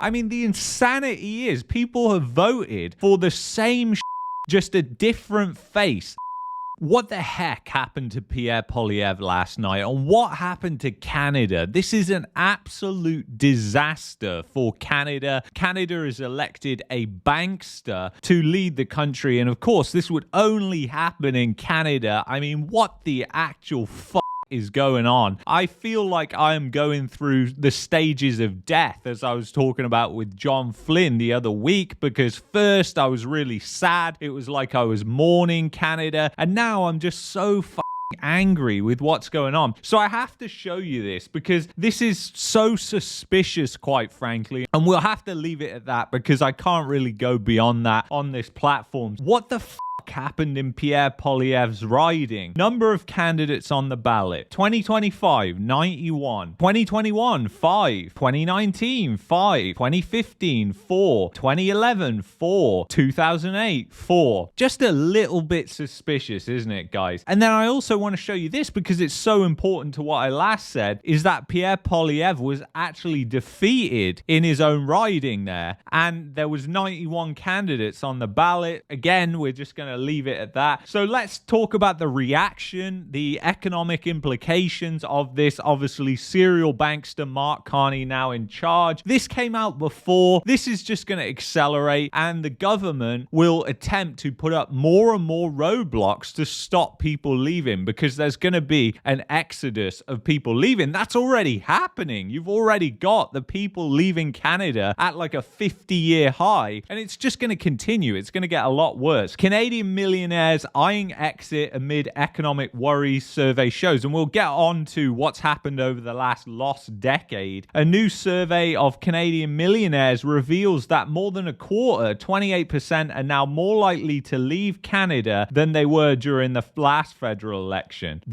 I mean, the insanity is people have voted for the same just a different face. What the heck happened to Pierre Poilievre last night, and what happened to Canada? This is an absolute disaster for Canada. Canada has elected a bankster to lead the country, and of course, this would only happen in Canada. I mean, what the actual is going on? I feel like I am going through the stages of death, as I was talking about with John Flynn the other week, because first I was really sad. It was like I was mourning Canada, and now I'm just so angry with what's going on. So I have to show you this because this is so suspicious, quite frankly, and we'll have to leave it at that because I can't really go beyond that on this platform. What the happened in Pierre Poilievre's riding? Number of candidates on the ballot: 2025, 91. 2021, 5. 2019, 5. 2015, 4. 2011, 4. 2008, 4. Just a little bit suspicious, isn't it, guys? And then I also want to show you this because it's so important to what I last said, is that Pierre Poilievre was actually defeated in his own riding there, and there was 91 candidates on the ballot. Again, we're just going to leave it at that. So let's talk about the reaction, the economic implications of this. Obviously, serial bankster Mark Carney now in charge. This came out before. This is just going to accelerate, and the government will attempt to put up more and more roadblocks to stop people leaving, because there's going to be an exodus of people leaving. That's already happening. You've already got the people leaving Canada at like a 50-year high, and it's just going to continue. It's going to get a lot worse. Canadian millionaires eyeing exit amid economic worries, survey shows. And we'll get on to what's happened over the last lost decade. A new survey of Canadian millionaires reveals that more than a quarter, 28%, are now more likely to leave Canada than they were during the last federal election.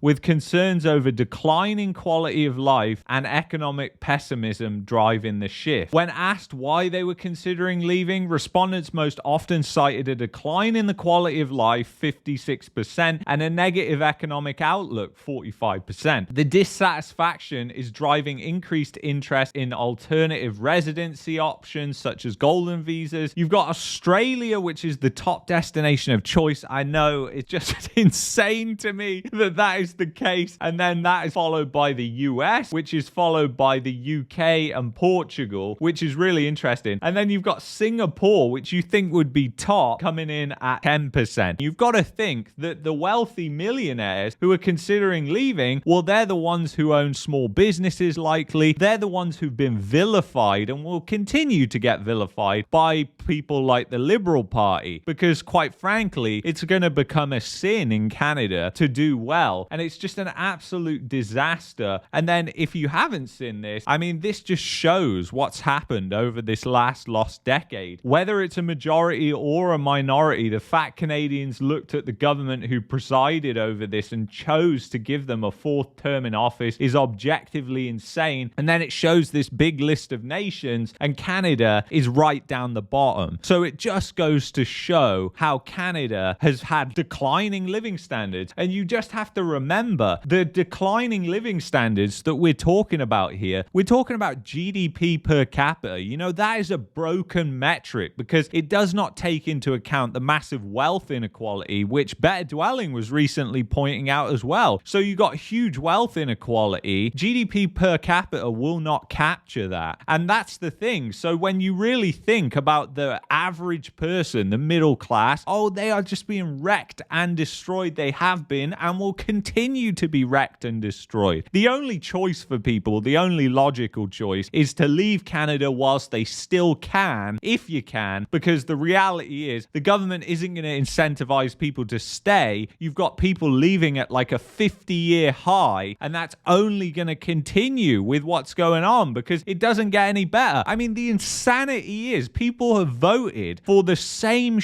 With concerns over declining quality of life and economic pessimism driving the shift. When asked why they were considering leaving, respondents most often cited a decline in the quality of life, 56%, and a negative economic outlook, 45%. The dissatisfaction is driving increased interest in alternative residency options such as golden visas. You've got Australia, which is the top destination of choice. I know, it's just insane to me that that is the case. And then that is followed by the US, which is followed by the UK and Portugal, which is really interesting. And then you've got Singapore, which you think would be top, coming in at 10%. You've got to think that the wealthy millionaires who are considering leaving, well, they're the ones who own small businesses likely. They're the ones who've been vilified and will continue to get vilified by people like the Liberal Party, because quite frankly, it's going to become a sin in Canada to do well, and it's just an absolute disaster. And then if you haven't seen this, I mean, this just shows what's happened over this last lost decade. Whether it's a majority or a minority, the fact Canadians looked at the government who presided over this and chose to give them a fourth term in office is objectively insane. And then it shows this big list of nations, and Canada is right down the bottom. So it just goes to show how Canada has had declining living standards. And you just have to remember the declining living standards that we're talking about here. We're talking about GDP per capita. You know, that is a broken metric because it does not take into account the massive wealth inequality, which Better Dwelling was recently pointing out as well. So you got huge wealth inequality. GDP per capita will not capture that. And that's the thing. So when you really think about the average person, the middle class, oh, they are just being wrecked and destroyed. They have been and will continue to be wrecked and destroyed. The only choice for people, the only logical choice, is to leave Canada whilst they still can, if you can, because the reality is the government isn't going to incentivize people to stay. You've got people leaving at like a 50-year high, and that's only going to continue with what's going on because it doesn't get any better. I mean, the insanity is people have voted for the same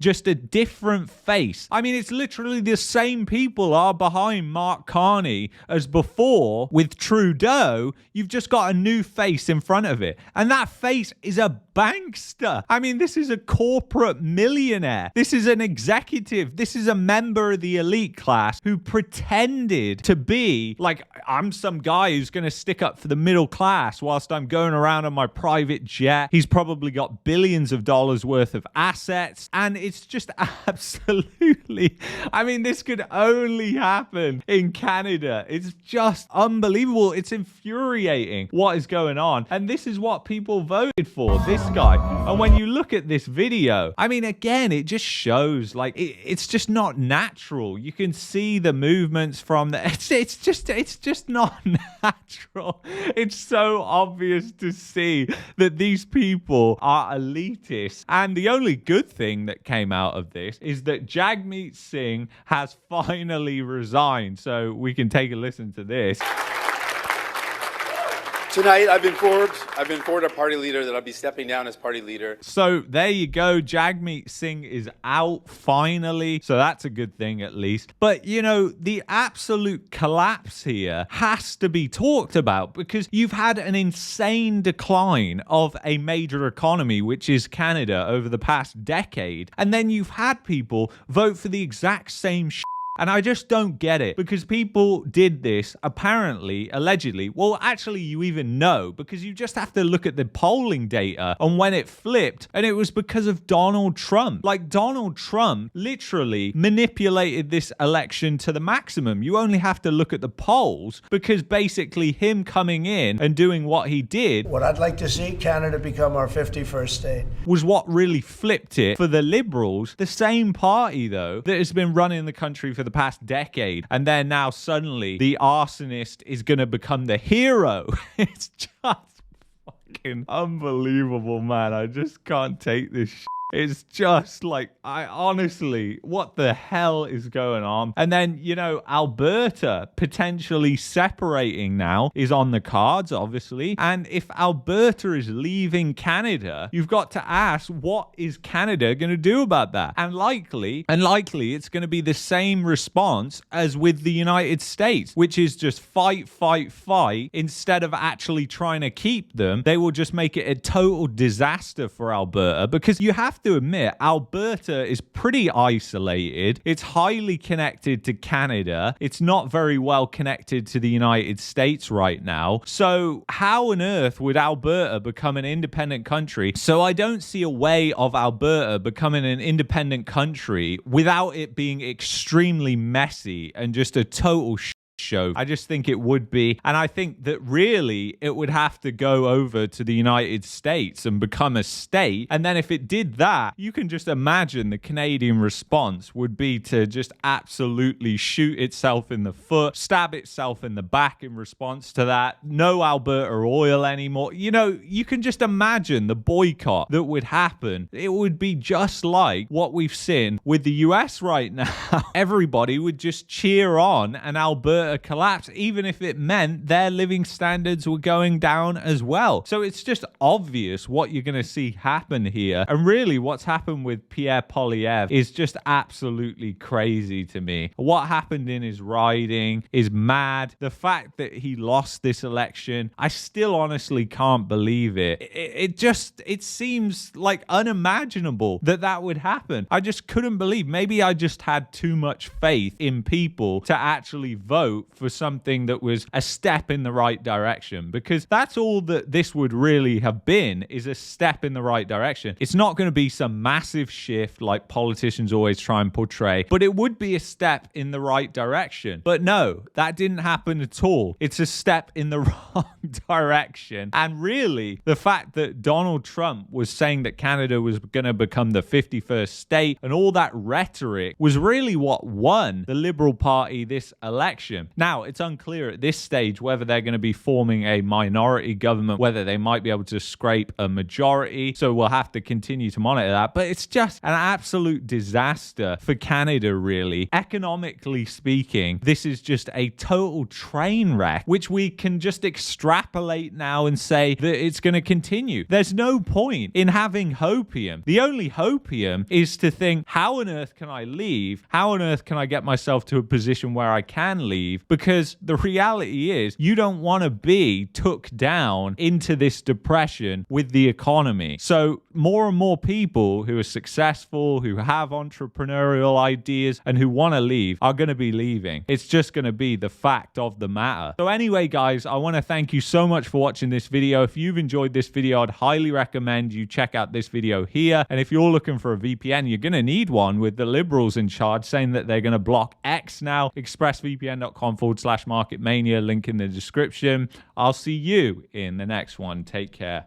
just a different face. I mean, it's literally the same people are behind Mark Carney as before with Trudeau. You've just got a new face in front of it. And that face is a bankster. I mean, this is a corporate millionaire. This is an executive. This is a member of the elite class who pretended to be like, I'm some guy who's going to stick up for the middle class whilst I'm going around on my private jet. He's probably got billions of dollars worth of assets. And it's just absolutely, I mean, this could only happen in Canada. It's just unbelievable. It's infuriating what is going on. And this is what people voted for, this guy. And when you look at this video, I mean, again, it just shows like it's just not natural. You can see the movements from the, it's just not natural. It's so obvious to see that these people are elitists. And the only good thing that came out of this is that Jagmeet Singh has finally resigned. So we can take a listen to this. Tonight, I've been informed a party leader that I'll be stepping down as party leader. So there you go. Jagmeet Singh is out finally. So that's a good thing at least. But, you know, the absolute collapse here has to be talked about because you've had an insane decline of a major economy, which is Canada, over the past decade. And then you've had people vote for the exact same shit. And I just don't get it because people did this apparently, allegedly. Well, actually, you even know because you just have to look at the polling data on when it flipped. And it was because of Donald Trump. Like Donald Trump literally manipulated this election to the maximum. You only have to look at the polls because basically him coming in and doing what he did. What I'd like to see Canada become our 51st state. Was what really flipped it for the Liberals. The same party, though, that has been running the country for the past decade, and then now suddenly the arsonist is going to become the hero. It's just fucking unbelievable, man. I just can't take this shit. It's just like, I honestly, what the hell is going on? And then, you know, Alberta potentially separating now is on the cards, obviously. And if Alberta is leaving Canada, you've got to ask, what is Canada going to do about that? And likely, it's going to be the same response as with the United States, which is just fight, fight, fight. Instead of actually trying to keep them, they will just make it a total disaster for Alberta because you have to admit, Alberta is pretty isolated. It's highly connected to Canada. It's not very well connected to the United States right now. So how on earth would Alberta become an independent country? So I don't see a way of Alberta becoming an independent country without it being extremely messy and just a total show. I just think it would be, and I think that really it would have to go over to the United States and become a state. And then if it did that, you can just imagine the Canadian response would be to just absolutely shoot itself in the foot, stab itself in the back in response to that. No Alberta oil anymore. You know, you can just imagine the boycott that would happen. It would be just like what we've seen with the US right now. Everybody would just cheer on an Alberta collapse, even if it meant their living standards were going down as well. So it's just obvious what you're going to see happen here. And really what's happened with Pierre Poilievre is just absolutely crazy to me. What happened in his riding is mad. The fact that he lost this election, I still honestly can't believe it. It seems like unimaginable that that would happen. I just couldn't believe. Maybe I just had too much faith in people to actually vote for something that was a step in the right direction, because that's all that this would really have been, is a step in the right direction. It's not going to be some massive shift like politicians always try and portray, but it would be a step in the right direction. But no, that didn't happen at all. It's a step in the wrong direction. And really, the fact that Donald Trump was saying that Canada was going to become the 51st state and all that rhetoric was really what won the Liberal Party this election. him. Now, it's unclear at this stage whether they're going to be forming a minority government, whether they might be able to scrape a majority. So we'll have to continue to monitor that. But it's just an absolute disaster for Canada, really. Economically speaking, this is just a total train wreck, which we can just extrapolate now and say that it's going to continue. There's no point in having hopium. The only hopium is to think, how on earth can I leave? How on earth can I get myself to a position where I can leave? Because the reality is, you don't want to be took down into this depression with the economy. So more and more people who are successful, who have entrepreneurial ideas, and who want to leave are going to be leaving. It's just going to be the fact of the matter. So anyway, guys, I want to thank you so much for watching this video. If you've enjoyed this video, I'd highly recommend you check out this video here. And if you're looking for a VPN, you're going to need one with the liberals in charge saying that they're going to block X now. expressvpn.com/marketmania, link in the description. I'll see you in the next one. Take care.